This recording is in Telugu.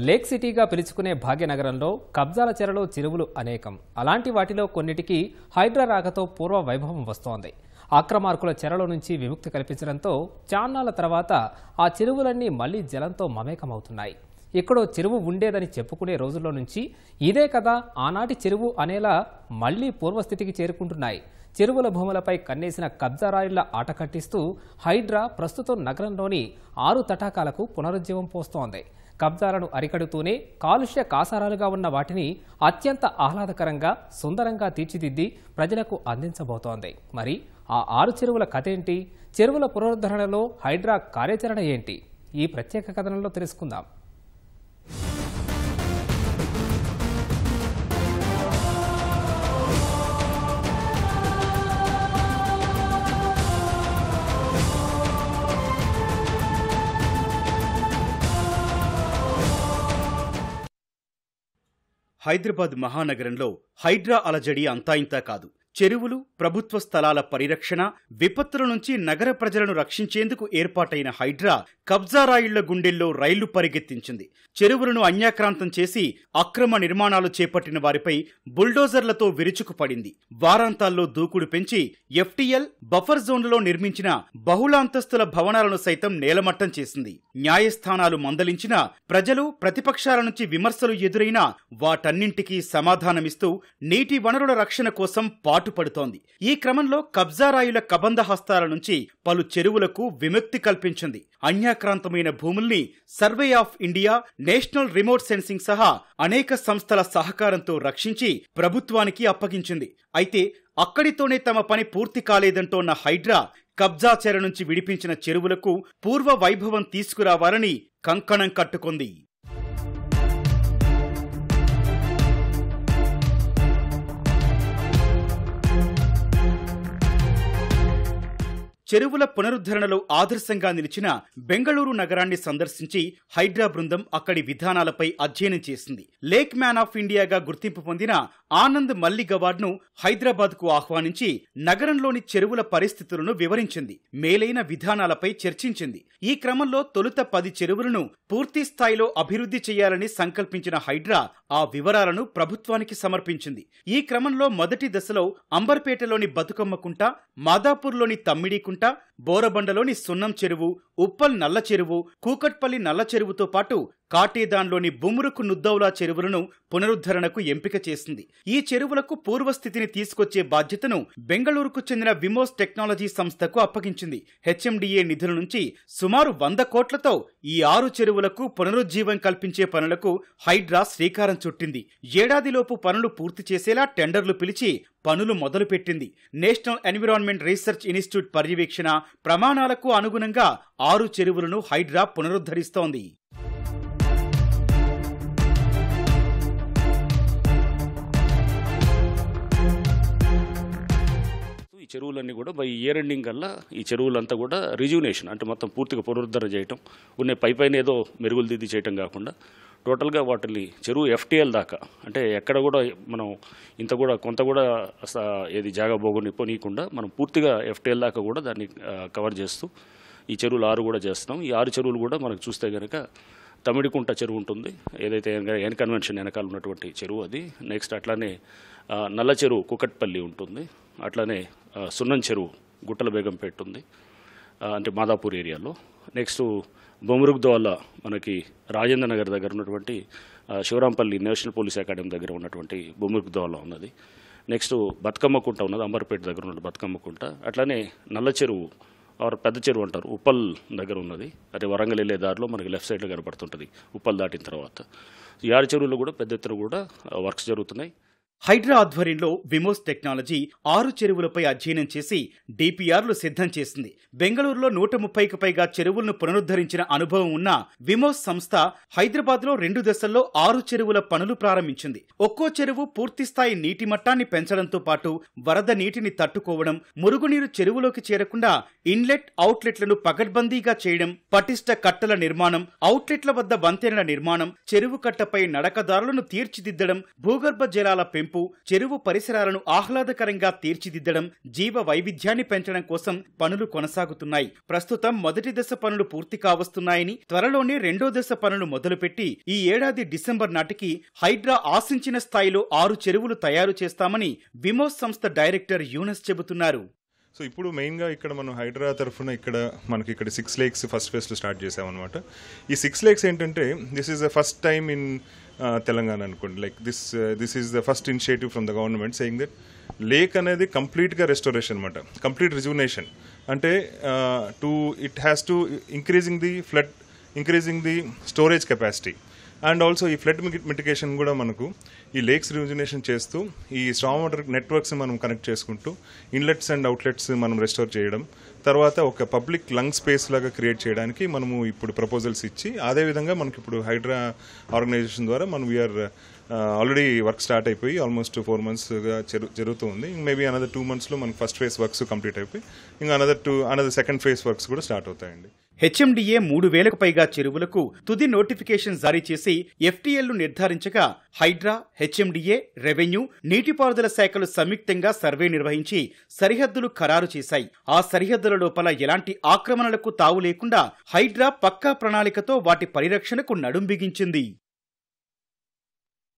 లేక్ సిటీగా పిలుచుకునే భాగ్యనగరంలో కబ్జాల చెరలో చెరువులు అనేకం. అలాంటి వాటిలో కొన్నిటికి హైడ్రా రాకతో పూర్వ వైభవం వస్తోంది. ఆక్రమార్కుల చెరలో నుంచి విముక్తి కల్పించడంతో చాన్నాళ్ల తర్వాత ఆ చెరువులన్నీ మళ్లీ జలంతో మమేకమవుతున్నాయి. ఎక్కడో చెరువు ఉండేదని చెప్పుకునే రోజుల్లో నుంచి ఇదే కదా ఆనాటి చెరువు అనేలా మళ్లీ పూర్వస్థితికి చేరుకుంటున్నాయి. చెరువుల భూములపై కన్నేసిన కబ్జా రాయుళ్ల ఆట కట్టిస్తూ హైడ్రా ప్రస్తుతం నగరంలోని 6 తటాకాలకు పునరుజ్జీవం పోస్తోంది. కబ్జాలను అరికడుతూనే కాలుష్య కాసారాలుగా ఉన్న వాటిని అత్యంత ఆహ్లాదకరంగా సుందరంగా తీర్చిదిద్ది ప్రజలకు అందించబోతోంది. మరి ఆ 6 చెరువుల కథేంటి? చెరువుల పునరుద్ధరణలో హైడ్రా కార్యాచరణ ఏంటి? ఈ ప్రత్యేక కథనంలో తెలుసుకుందాం. హైదరాబాద్ మహానగరంలో హైడ్రా అలజడి అంతా ఇంతా కాదు. చెరువులు, ప్రభుత్వ స్థలాల పరిరక్షణ, విపత్తుల నుంచి నగర ప్రజలను రక్షించేందుకు ఏర్పాటైన హైడ్రా కబ్జా రాయుళ్ల గుండెల్లో రైళ్లు పరిగెత్తించింది. చెరువులను అన్యాక్రాంతం చేసి అక్రమ నిర్మాణాలు చేపట్టిన వారిపై బుల్డోజర్లతో విరుచుకుపడింది. వారాంతాల్లో దూకుడు పెంచి ఎఫ్టీఎల్, బఫర్ జోన్లలో నిర్మించిన బహుళాంతస్తుల భవనాలను సైతం నేలమట్టం చేసింది. న్యాయస్థానాలు మందలించినా, ప్రజలు, ప్రతిపక్షాల నుంచి విమర్శలు ఎదురైనా వాటన్నింటికీ సమాధానమిస్తూ నీటి వనరుల రక్షణ కోసం పాటుపడుతోంది. ఈ క్రమంలో కబ్జా రాయుల కబంధ హస్తాల నుంచి పలు చెరువులకు విముక్తి కల్పించింది. అన్యాక్రాంతమైన భూముల్ని survey of India, national remote sensing సహా అనేక సంస్థల సహకారంతో రక్షించి ప్రభుత్వానికి అప్పగించింది. అయితే అక్కడితోనే తమ పని పూర్తి కాలేదంటోన్న హైడ్రా కబ్జా చెర నుంచి విడిపించిన చెరువులకు పూర్వ వైభవం తీసుకురావాలని కంకణం కట్టుకుంది. చెరువుల పునరుద్ధరణలో ఆదర్శంగా నిలిచిన బెంగళూరు నగరాన్ని సందర్శించి హైడ్రా బృందం అక్కడి విధానాలపై అధ్యయనం చేసింది. లేక్ మ్యాన్ ఆఫ్ ఇండియాగా గుర్తింపు పొందిన ఆనంద్ మల్లిగవాడ్ను హైదరాబాద్కు ఆహ్వానించి నగరంలోని చెరువుల పరిస్థితులను వివరించింది. మేలైన విధానాలపై చర్చించింది. ఈ క్రమంలో తొలుత 10 చెరువులను పూర్తి స్థాయిలో అభివృద్ధి చేయాలని సంకల్పించిన హైడ్రా ఆ వివరాలను ప్రభుత్వానికి సమర్పించింది. ఈ క్రమంలో మొదటి దశలో అంబర్పేటలోని బతుకమ్మ కుంట, మాదాపూర్లోని తమ్మిడి కుంట, బోరబండలోని సున్నం చెరువు, ఉప్పల్ నల్ల చెరువు, కూకట్పల్లి నల్ల చెరువుతో పాటు కాటేదాన్లోని బుమ్రుకు నుద్దౌలా చెరువులను పునరుద్ధరణకు ఎంపిక చేసింది. ఈ చెరువులకు పూర్వస్థితిని తీసుకొచ్చే బాధ్యతను బెంగళూరుకు చెందిన విమోస్ టెక్నాలజీ సంస్థకు అప్పగించింది. హెచ్ఎండిఏ నిధుల నుంచి సుమారు 100 కోట్లతో ఈ 6 చెరువులకు పునరుజ్జీవం కల్పించే పనులకు హైడ్రా శ్రీకారం చుట్టింది. ఏడాదిలోపు పనులు పూర్తి చేసేలా టెండర్లు పిలిచి పనులు మొదలుపెట్టింది. నేషనల్ ఎన్విరాన్మెంట్ రీసెర్చ్ ఇన్స్టిట్యూట్ పర్యవేక్షణ ప్రమాణాలకు అనుగుణంగా 6 చెరువులను హైడ్రా పునరుద్ధరిస్తోంది. ఈ చెరువులన్నీ కూడా బై ఇయర్ ఎండింగ్ కల్లా ఈ చెరువులంతా కూడా రిజ్యూనేషన్ అంటే మొత్తం పూర్తిగా పునరుద్ధరణ చేయటం, ఉన్న పైపైన ఏదో మెరుగులు దిద్ది చేయటం కాకుండా టోటల్గా వాటిని చెరువు ఎఫ్టీఎల్ దాకా అంటే ఎక్కడ కూడా మనం ఇంత కూడా కొంత కూడా ఏది జాగా పోనీయకుండా మనం పూర్తిగా ఎఫ్టీఎల్ దాకా కూడా దాన్ని కవర్ చేస్తూ ఈ చెరువులు 6 కూడా చేస్తున్నాం. ఈ 6 చెరువులు కూడా మనకు చూస్తే కనుక తమిడికుంట చెరువు ఉంటుంది, ఏదైతే ఎన్ కన్వెన్షన్ వెనకాల ఉన్నటువంటి చెరువు అది. నెక్స్ట్ అట్లానే నల్ల చెరువు కుకట్పల్లి ఉంటుంది, అట్లానే సున్నం చెరువు గుట్టల బేగంపేట ఉంది అంటే మాదాపూర్ ఏరియాలో. నెక్స్ట్ బొమ్మరుగ్దోవల్ల మనకి రాజేంద్ర నగర్ దగ్గర ఉన్నటువంటి శివరాంపల్లి నేషనల్ పోలీస్ అకాడమీ దగ్గర ఉన్నటువంటి బొమ్మరుగ్దోవల్ల ఉన్నది. నెక్స్ట్ బతుకమ్మ కుంట ఉన్నది, అంబర్పేట దగ్గర ఉన్న బతుకమ్మ కుంట. అట్లానే నల్ల చెరువు ఆర్ పెద్ద చెరువు అంటారు, ఉప్పల్ దగ్గర ఉన్నది. అదే వరంగల్ వెళ్ళే దారిలో మనకి లెఫ్ట్ సైడ్లో కనపడుతుంటుంది ఉప్పల్ దాటిన తర్వాత. ఈ 6 చెరువులు కూడా పెద్ద ఎత్తున కూడా వర్క్స్ జరుగుతున్నాయి. హైడ్రా ఆధ్వర్యంలో విమోస్ టెక్నాలజీ 6 చెరువులపై అధ్యయనం చేసి డిపిఆర్లు సిద్ధం చేసింది. బెంగళూరులో 130కి పైగా చెరువులను పునరుద్ధరించిన అనుభవం ఉన్న విమోస్ సంస్థ హైదరాబాద్లో 2 దశల్లో 6 చెరువుల పనులు ప్రారంభించింది. ఒక్కో చెరువు పూర్తిస్థాయి నీటి మట్టాన్ని పెంచడంతో పాటు వరద నీటిని తట్టుకోవడం, మురుగునీరు చెరువులోకి చేరకుండా ఇన్లెట్, అవుట్లెట్లను పకడ్బందీగా చేయడం, పటిష్ట కట్టల నిర్మాణం, అవుట్లెట్ల వద్ద వంతెనల నిర్మాణం, చెరువు కట్టపై నడకదారులను తీర్చిదిద్దడం, భూగర్భ జలాల పెంపు, చెరువు పరిసరాలను ఆహ్లాదకరంగా తీర్చిదిద్దడం, జీవ వైవిధ్యాన్ని పెంచడం కోసం పనులు కొనసాగుతున్నాయి. ప్రస్తుతం మొదటి దశ పనులు పూర్తి కావస్తున్నాయని, త్వరలోనే రెండో దశ పనులు మొదలుపెట్టి ఈ ఏడాది డిసెంబర్ నాటికి హైడ్రా ఆశించిన స్థాయిలో 6 చెరువులు తయారు చేస్తామని విమోస్ సంస్థ డైరెక్టర్ యూనస్ చెబుతున్నారు. సో ఇప్పుడు మెయిన్గా ఇక్కడ మనం హైడ్రా తరఫున మనకి ఇక్కడ 6 lakes ఫస్ట్ ఫేజ్లో స్టార్ట్ చేసామన్నమాట. ఈ 6 lakes ఏంటంటే this is the first time in Telangana అనుకోండి. Like this is the first initiative from the government saying that lake అనేది కంప్లీట్గా రెస్టోరేషన్ అనమాట, కంప్లీట్ రిజువనేషన్. అంటే it has to increasing the storage capacity and also ఈ ఫ్లడ్ మిటిగేషన్ కూడా మనకు ఈ లేక్స్ రిజువనేషన్ చేస్తూ ఈ స్ట్రాంగ్ వాటర్ నెట్వర్క్స్ మనం కనెక్ట్ చేసుకుంటూ ఇన్లెట్స్ అండ్ అవుట్లెట్స్ మనం రెస్టోర్ చేయడం, తర్వాత ఒక పబ్లిక్ లంగ్ స్పేస్ లాగా క్రియేట్ చేయడానికి మనము ఇప్పుడు ప్రపోజల్స్ ఇచ్చి, అదేవిధంగా మనకి ఇప్పుడు హైడ్రా ఆర్గనైజేషన్ ద్వారా మనం వీఆర్ ఆల్రెడీ వర్క్ స్టార్ట్ అయిపోయి ఆల్మోస్ట్ 4 monthsగా జరుగుతూ ఉంది. మేబీ అనదర్ 2 monthsలో మనకు ఫస్ట్ ఫేజ్ వర్క్స్ కంప్లీట్ అయిపోయి ఇంకా అనదర్ సెకండ్ ఫేజ్ వర్క్స్ కూడా స్టార్ట్ అవుతాయండి. హెచ్ఎండిఏ 3000కు పైగా చెరువులకు తుది నోటిఫికేషన్ జారీ చేసి FTLను నిర్ధారించగా హైడ్రా, హెచ్ఎండిఏ, రెవెన్యూ, నీటిపారుదల శాఖలు సంయుక్తంగా సర్వే నిర్వహించి సరిహద్దులు ఖరారు చేశాయి. ఆ సరిహద్దుల లోపల ఎలాంటి ఆక్రమణలకు తావు లేకుండా హైడ్రా పక్కా ప్రణాళికతో వాటి పరిరక్షణకు నడుం బిగించింది.